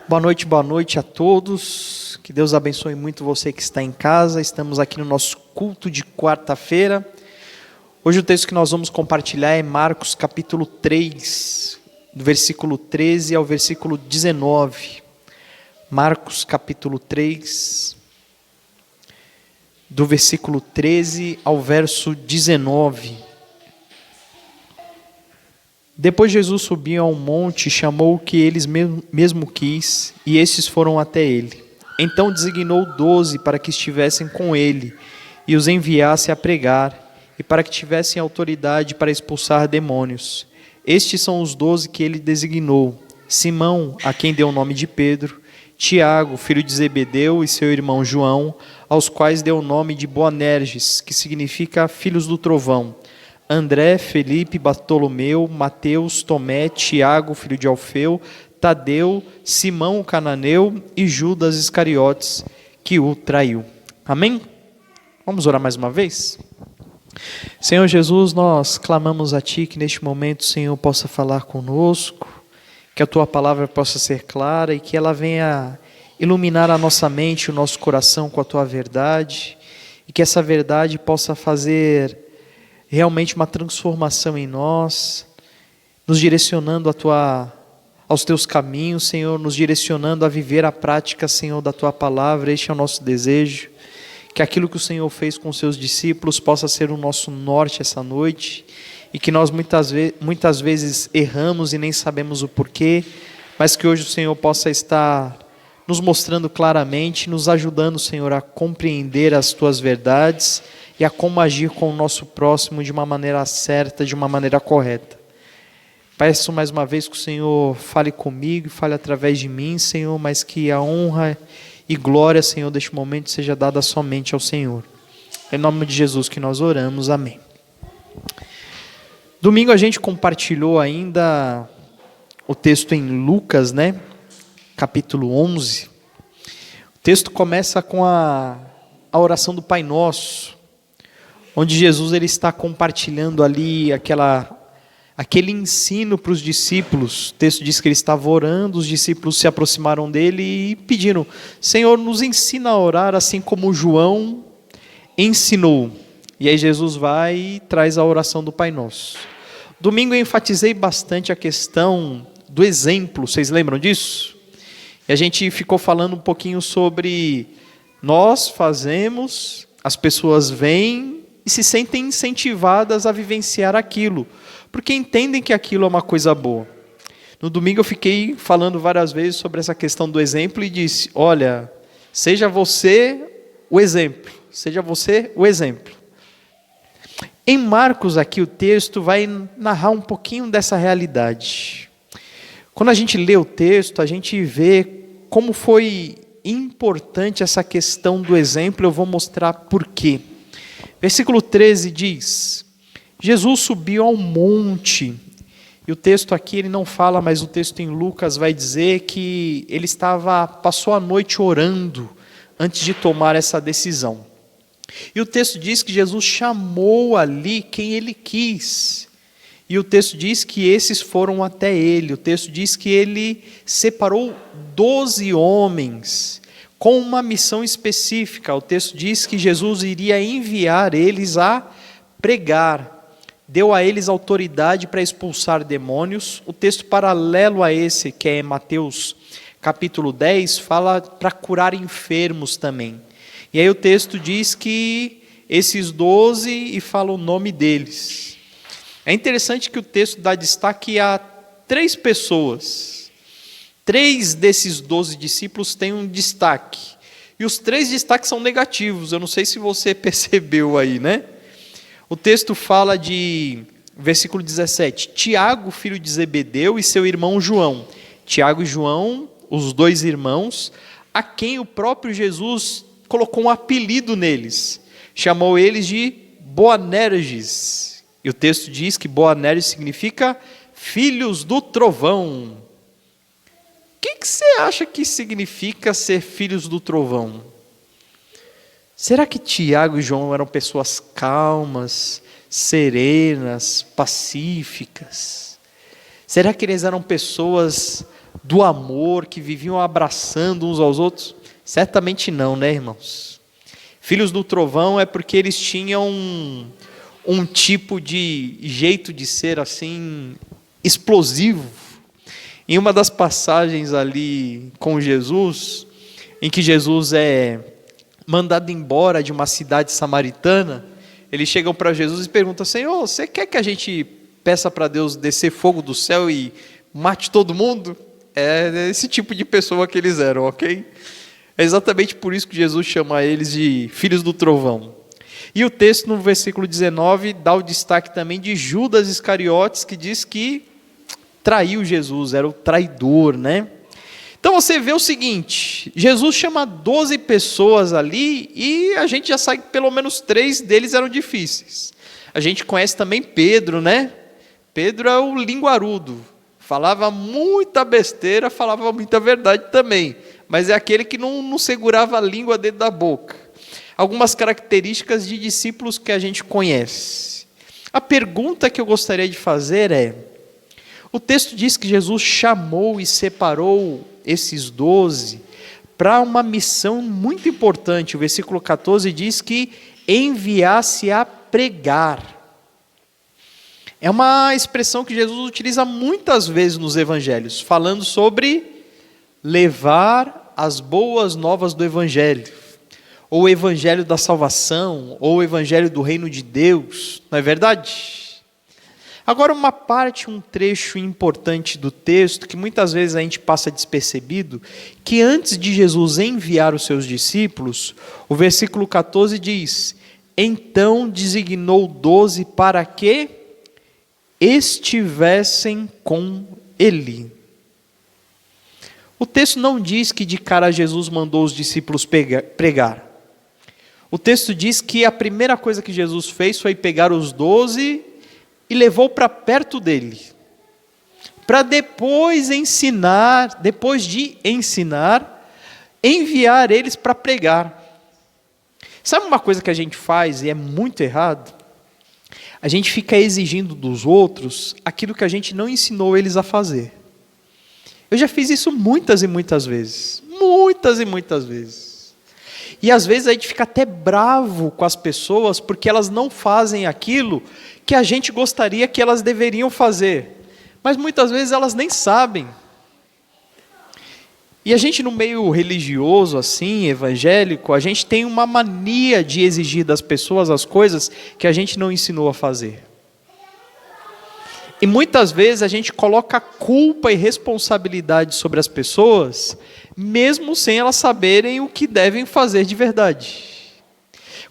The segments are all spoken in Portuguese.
Boa noite a todos. Que Deus abençoe muito você que está em casa. Estamos aqui no nosso culto de quarta-feira. Hoje o texto que nós vamos compartilhar é Marcos capítulo 3, do versículo 13 ao versículo 19. Marcos capítulo 3, do versículo 13 ao verso 19. Depois Jesus subiu a um monte e chamou o que eles mesmo quis, e estes foram até ele. Então designou 12 para que estivessem com ele, e os enviasse a pregar, e para que tivessem autoridade para expulsar demônios. Estes são os 12 que ele designou: Simão, a quem deu o nome de Pedro, Tiago, filho de Zebedeu, e seu irmão João, aos quais deu o nome de Boanerges, que significa filhos do trovão, André, Felipe, Bartolomeu, Mateus, Tomé, Tiago, filho de Alfeu, Tadeu, Simão o cananeu e Judas Iscariotes, que o traiu. Amém? Vamos orar mais uma vez? Senhor Jesus, nós clamamos a Ti que neste momento o Senhor possa falar conosco, que a Tua palavra possa ser clara e que ela venha iluminar a nossa mente, o nosso coração com a Tua verdade, e que essa verdade possa fazer realmente uma transformação em nós, nos direcionando aos Teus caminhos, Senhor, nos direcionando a viver a prática, Senhor, da Tua palavra. Este é o nosso desejo, que aquilo que o Senhor fez com os Seus discípulos possa ser o nosso norte essa noite, e que nós muitas vezes erramos e nem sabemos o porquê, mas que hoje o Senhor possa estar nos mostrando claramente, nos ajudando, Senhor, a compreender as Tuas verdades e a como agir com o nosso próximo de uma maneira certa, de uma maneira correta. Peço mais uma vez que o Senhor fale comigo, fale através de mim, Senhor, mas que a honra e glória, Senhor, deste momento seja dada somente ao Senhor. Em nome de Jesus que nós oramos, amém. Domingo a gente compartilhou ainda o texto em Lucas, né? Capítulo 11. O texto começa com a oração do Pai Nosso, onde Jesus ele está compartilhando ali aquele ensino para os discípulos. O texto diz que ele estava orando, os discípulos se aproximaram dele e pediram: Senhor, nos ensina a orar assim como João ensinou. E aí Jesus vai e traz a oração do Pai Nosso. Domingo eu enfatizei bastante a questão do exemplo, vocês lembram disso? E a gente ficou falando um pouquinho sobre nós fazemos, as pessoas vêm e se sentem incentivadas a vivenciar aquilo, porque entendem que aquilo é uma coisa boa. No domingo eu fiquei falando várias vezes sobre essa questão do exemplo e disse: olha, seja você o exemplo, seja você o exemplo. Em Marcos aqui o texto vai narrar um pouquinho dessa realidade. Quando a gente lê o texto, a gente vê como foi importante essa questão do exemplo. Eu vou mostrar por quê. Versículo 13 diz: Jesus subiu ao monte, e o texto aqui ele não fala, mas o texto em Lucas vai dizer que ele passou a noite orando antes de tomar essa decisão. E o texto diz que Jesus chamou ali quem ele quis, e o texto diz que esses foram até ele. O texto diz que ele separou 12 homens, com uma missão específica. O texto diz que Jesus iria enviar eles a pregar, deu a eles autoridade para expulsar demônios. O texto paralelo a esse, que é Mateus capítulo 10, fala para curar enfermos também. E aí o texto diz que esses 12, e fala o nome deles. É interessante que o texto dá destaque a 3 pessoas. 3 desses 12 discípulos têm um destaque. E os 3 destaques são negativos. Eu não sei se você percebeu aí, né? O texto fala versículo 17, Tiago, filho de Zebedeu, e seu irmão João. Tiago e João, os 2 irmãos, a quem o próprio Jesus colocou um apelido neles. Chamou eles de Boanerges. E o texto diz que Boanerges significa filhos do trovão. O que você acha que significa ser filhos do trovão? Será que Tiago e João eram pessoas calmas, serenas, pacíficas? Será que eles eram pessoas do amor, que viviam abraçando uns aos outros? Certamente não, né, irmãos? Filhos do trovão é porque eles tinham um tipo de jeito de ser assim, explosivo. Em uma das passagens ali com Jesus, em que Jesus é mandado embora de uma cidade samaritana, eles chegam para Jesus e perguntam: Senhor, você quer que a gente peça para Deus descer fogo do céu e mate todo mundo? É esse tipo de pessoa que eles eram, ok? É exatamente por isso que Jesus chama eles de filhos do trovão. E o texto no versículo 19 dá o destaque também de Judas Iscariotes, que diz que traiu Jesus, era o traidor, né? Então você vê o seguinte: Jesus chama 12 pessoas ali e a gente já sabe que pelo menos 3 deles eram difíceis. A gente conhece também Pedro, né? Pedro é o linguarudo, falava muita besteira, falava muita verdade também, mas é aquele que não segurava a língua dentro da boca. Algumas características de discípulos que a gente conhece. A pergunta que eu gostaria de fazer é: o texto diz que Jesus chamou e separou esses 12 para uma missão muito importante. O versículo 14 diz que enviasse a pregar. É uma expressão que Jesus utiliza muitas vezes nos evangelhos, falando sobre levar as boas novas do evangelho, ou o evangelho da salvação, ou o evangelho do reino de Deus, não é verdade? Agora uma parte, um trecho importante do texto, que muitas vezes a gente passa despercebido, que antes de Jesus enviar os seus discípulos, o versículo 14 diz: então designou 12 para que estivessem com ele. O texto não diz que de cara Jesus mandou os discípulos pregar. O texto diz que a primeira coisa que Jesus fez foi pegar os 12 e levou para perto dele, para depois de ensinar, enviar eles para pregar. Sabe uma coisa que a gente faz e é muito errado? A gente fica exigindo dos outros aquilo que a gente não ensinou eles a fazer. Eu já fiz isso muitas e muitas vezes. Muitas e muitas vezes. E às vezes a gente fica até bravo com as pessoas porque elas não fazem aquilo que a gente gostaria que elas deveriam fazer. Mas muitas vezes elas nem sabem. E a gente no meio religioso, assim, evangélico, a gente tem uma mania de exigir das pessoas as coisas que a gente não ensinou a fazer. E muitas vezes a gente coloca culpa e responsabilidade sobre as pessoas, mesmo sem elas saberem o que devem fazer de verdade.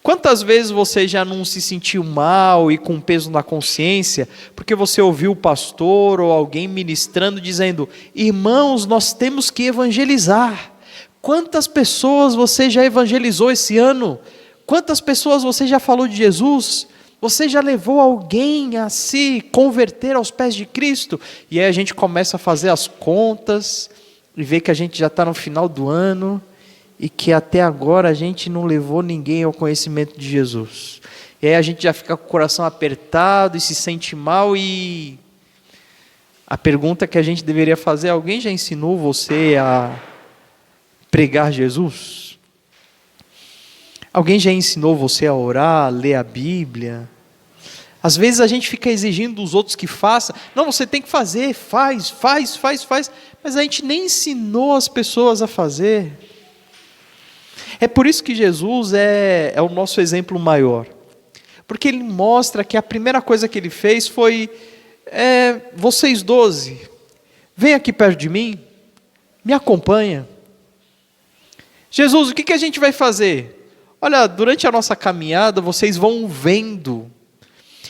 Quantas vezes você já não se sentiu mal e com peso na consciência, porque você ouviu o pastor ou alguém ministrando dizendo: irmãos, nós temos que evangelizar. Quantas pessoas você já evangelizou esse ano? Quantas pessoas você já falou de Jesus? Você já levou alguém a se converter aos pés de Cristo? E aí a gente começa a fazer as contas e vê que a gente já está no final do ano e que até agora a gente não levou ninguém ao conhecimento de Jesus. E aí a gente já fica com o coração apertado e se sente mal. E a pergunta que a gente deveria fazer: alguém já ensinou você a pregar Jesus? Alguém já ensinou você a orar, a ler a Bíblia? Às vezes a gente fica exigindo dos outros que façam. Não, você tem que fazer, faz. Mas a gente nem ensinou as pessoas a fazer. É por isso que Jesus é o nosso exemplo maior. Porque ele mostra que a primeira coisa que ele fez foi: vocês 12, vem aqui perto de mim, me acompanha. Jesus, o que a gente vai fazer? Olha, durante a nossa caminhada, vocês vão vendo.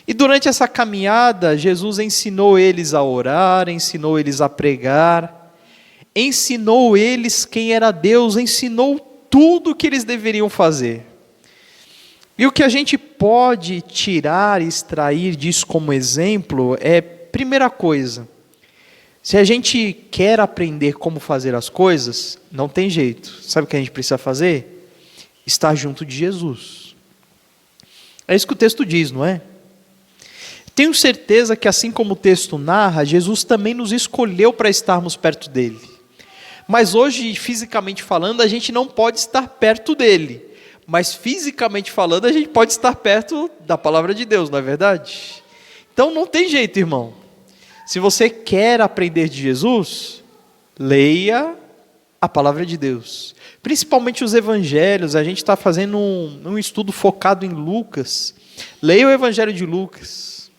E durante essa caminhada, Jesus ensinou eles a orar, ensinou eles a pregar, ensinou eles quem era Deus, ensinou tudo o que eles deveriam fazer. E o que a gente pode tirar e extrair disso como exemplo é, primeira coisa, se a gente quer aprender como fazer as coisas, não tem jeito. Sabe o que a gente precisa fazer? Estar junto de Jesus. É isso que o texto diz, não é? Tenho certeza que assim como o texto narra, Jesus também nos escolheu para estarmos perto dele. Mas hoje, fisicamente falando, a gente não pode estar perto dele. Mas fisicamente falando, a gente pode estar perto da palavra de Deus, não é verdade? Então não tem jeito, irmão. Se você quer aprender de Jesus, leia a palavra de Deus. Principalmente os evangelhos, a gente está fazendo um estudo focado em Lucas. Leia o evangelho de Lucas.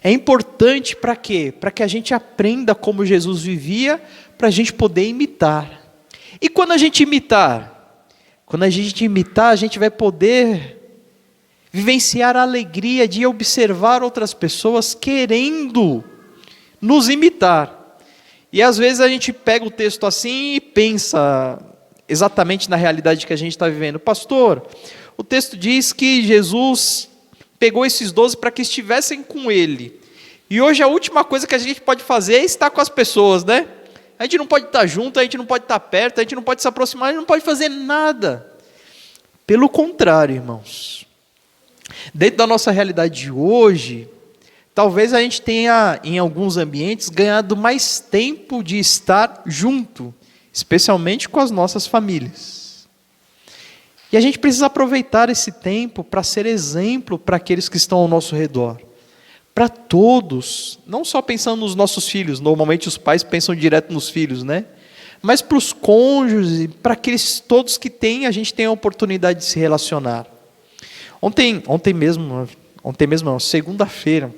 É importante para quê? Para que a gente aprenda como Jesus vivia, para a gente poder imitar. E quando a gente imitar? Quando a gente imitar, a gente vai poder vivenciar a alegria de observar outras pessoas querendo nos imitar. E às vezes a gente pega o texto assim e pensa exatamente na realidade que a gente está vivendo. Pastor, o texto diz que Jesus pegou esses 12 para que estivessem com ele. E hoje a última coisa que a gente pode fazer é estar com as pessoas, né? A gente não pode estar junto, a gente não pode estar perto, a gente não pode se aproximar, a gente não pode fazer nada. Pelo contrário, irmãos. Dentro da nossa realidade de hoje, talvez a gente tenha, em alguns ambientes, ganhado mais tempo de estar junto, especialmente com as nossas famílias. E a gente precisa aproveitar esse tempo para ser exemplo para aqueles que estão ao nosso redor. Para todos, não só pensando nos nossos filhos, normalmente os pais pensam direto nos filhos, né? Mas para os cônjuges, para aqueles todos que têm, a gente tem a oportunidade de se relacionar. Ontem mesmo, segunda-feira,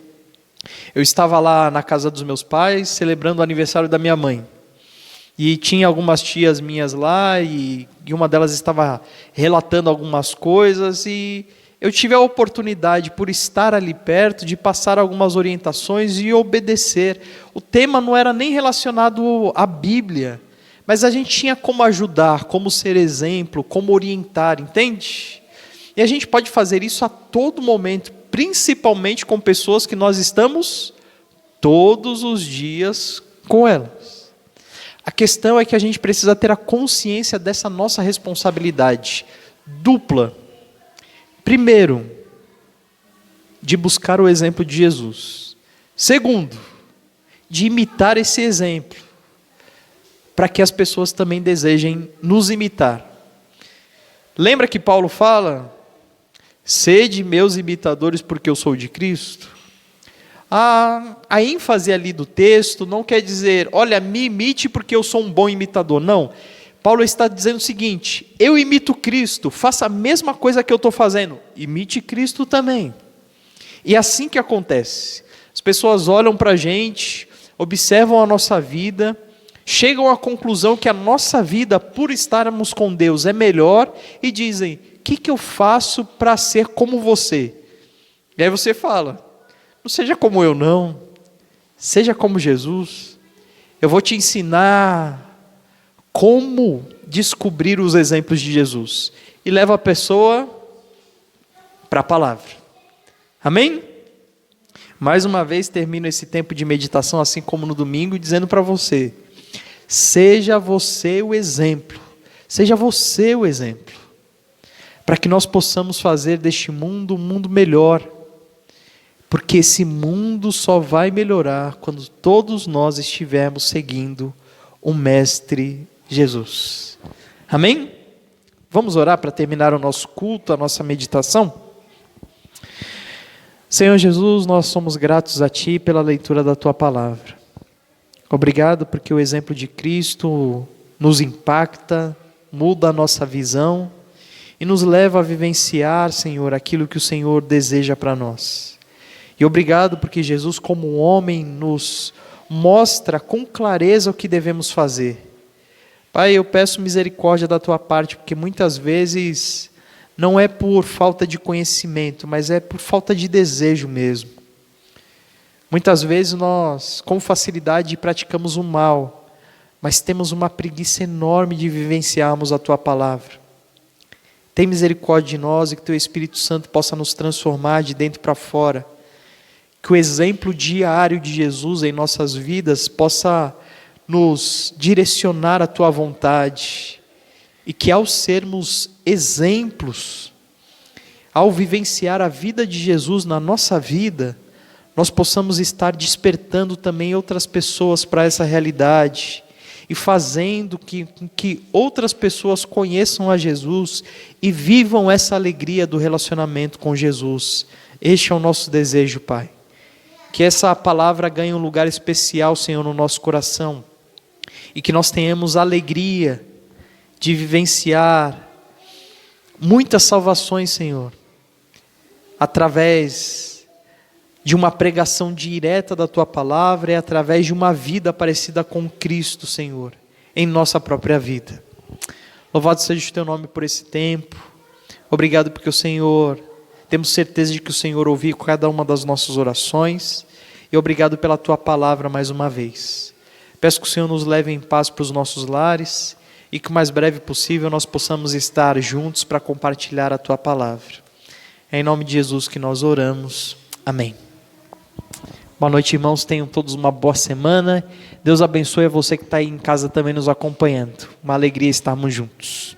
eu estava lá na casa dos meus pais, celebrando o aniversário da minha mãe. E tinha algumas tias minhas lá, e uma delas estava relatando algumas coisas, e eu tive a oportunidade, por estar ali perto, de passar algumas orientações e obedecer. O tema não era nem relacionado à Bíblia, mas a gente tinha como ajudar, como ser exemplo, como orientar, entende? E a gente pode fazer isso a todo momento, principalmente com pessoas que nós estamos todos os dias com elas. A questão é que a gente precisa ter a consciência dessa nossa responsabilidade dupla. Primeiro, de buscar o exemplo de Jesus. Segundo, de imitar esse exemplo, para que as pessoas também desejem nos imitar. Lembra que Paulo fala: sede meus imitadores porque eu sou de Cristo? A ênfase ali do texto não quer dizer, olha, me imite porque eu sou um bom imitador. Não. Paulo está dizendo o seguinte: eu imito Cristo, faça a mesma coisa que eu estou fazendo, imite Cristo também. E é assim que acontece. As pessoas olham para a gente, observam a nossa vida, chegam à conclusão que a nossa vida, por estarmos com Deus, é melhor, e dizem: o que eu faço para ser como você? E aí você fala: não seja como eu não, seja como Jesus. Eu vou te ensinar como descobrir os exemplos de Jesus. E leva a pessoa para a palavra. Amém? Mais uma vez termino esse tempo de meditação, assim como no domingo, dizendo para você: seja você o exemplo. Seja você o exemplo. Para que nós possamos fazer deste mundo um mundo melhor. Porque esse mundo só vai melhorar quando todos nós estivermos seguindo o Mestre Jesus. Amém? Vamos orar para terminar o nosso culto, a nossa meditação? Senhor Jesus, nós somos gratos a Ti pela leitura da Tua palavra. Obrigado porque o exemplo de Cristo nos impacta, muda a nossa visão e nos leva a vivenciar, Senhor, aquilo que o Senhor deseja para nós. E obrigado porque Jesus, como homem, nos mostra com clareza o que devemos fazer. Pai, eu peço misericórdia da Tua parte, porque muitas vezes não é por falta de conhecimento, mas é por falta de desejo mesmo. Muitas vezes nós, com facilidade, praticamos o mal, mas temos uma preguiça enorme de vivenciarmos a Tua palavra. Tem misericórdia de nós e que Teu Espírito Santo possa nos transformar de dentro para fora. Que o exemplo diário de Jesus em nossas vidas possa nos direcionar à Tua vontade. E que ao sermos exemplos, ao vivenciar a vida de Jesus na nossa vida, nós possamos estar despertando também outras pessoas para essa realidade. e fazendo com que outras pessoas conheçam a Jesus e vivam essa alegria do relacionamento com Jesus. Este é o nosso desejo, Pai. Que essa palavra ganhe um lugar especial, Senhor, no nosso coração, e que nós tenhamos a alegria de vivenciar muitas salvações, Senhor, através de uma pregação direta da Tua palavra e através de uma vida parecida com Cristo, Senhor, em nossa própria vida. Louvado seja o Teu nome por esse tempo. Obrigado porque o Senhor, temos certeza de que o Senhor ouviu cada uma das nossas orações, e obrigado pela Tua palavra mais uma vez. Peço que o Senhor nos leve em paz para os nossos lares, e que o mais breve possível nós possamos estar juntos para compartilhar a Tua palavra. É em nome de Jesus que nós oramos. Amém. Boa noite, irmãos. Tenham todos uma boa semana. Deus abençoe a você que está aí em casa também nos acompanhando. Uma alegria estarmos juntos.